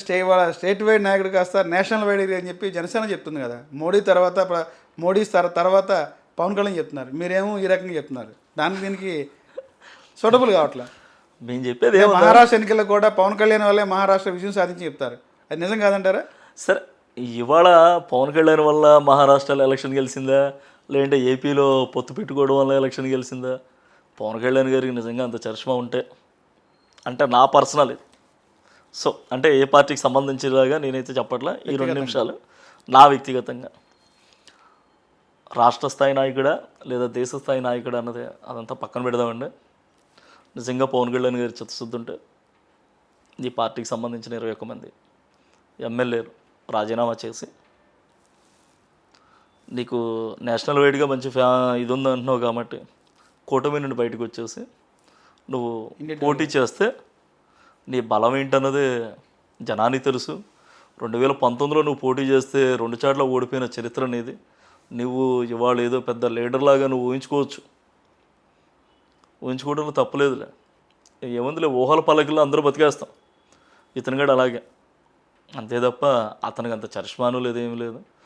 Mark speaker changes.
Speaker 1: State wide నాయకుడు కాస్త national wide అని చెప్పి జనసేన చెప్తుంది కదా. మోడీ తర్వాత పవన్ కళ్యాణ్ చెప్తున్నారు, మీరేమో ఈ రకంగా చెప్తున్నారు. దీనికి సూటబుల్ కావట్లేదు.
Speaker 2: మేము చెప్పేది
Speaker 1: మహారాష్ట్ర ఎన్నికల్లో కూడా పవన్ కళ్యాణ్ వల్లే మహారాష్ట్ర విజయం సాధించి చెప్తారు. అది నిజం కాదంటారా?
Speaker 2: సరే, ఇవాళ పవన్ కళ్యాణ్ వల్ల మహారాష్ట్రలో ఎలక్షన్ గెలిచిందా, లేదంటే ఏపీలో పొత్తు పెట్టుకోవడం వల్ల ఎలక్షన్ గెలిచిందా? పవన్ కళ్యాణ్ గారికి నిజంగా అంత చరిష్మా ఉంటే, అంటే నా పర్సనల్ ఇది. సో అంటే ఏ పార్టీకి సంబంధించినలాగా నేనైతే చెప్పట్లా. ఈ 2 నిమిషాలు నా వ్యక్తిగతంగా రాష్ట్ర స్థాయి నాయకుడా లేదా దేశ స్థాయి నాయకుడా అన్నది అదంతా పక్కన పెడదామండి. నిజంగా పవన్ కళ్యాణ్ గారి చిత్తశుద్ధి ఉంటే ఈ పార్టీకి సంబంధించిన 21 మంది ఎమ్మెల్యేలు రాజీనామా చేసి, నీకు నేషనల్ వైడ్గా మంచి ఇది ఉంది అంటున్నావు కాబట్టి కూటమి నుండి బయటకు వచ్చేసి నువ్వు పోటీ చేస్తే నీ బలం ఏంటన్నది జనానికి తెలుసు. 2019లో నువ్వు పోటీ చేస్తే 2 చోట్ల ఓడిపోయిన చరిత్ర నీది. నువ్వు ఇవాళ ఏదో పెద్ద లీడర్లాగా నువ్వు ఊహించుకోవడంలో తప్పులేదులే. ఏముందిలే, ఊహల పల్లకిలో అందరూ బతికేస్తాం. ఇతను కూడా అలాగే, అంతే తప్ప అతనికి అంత చరిష్మాను లేదు, ఏమీ లేదు.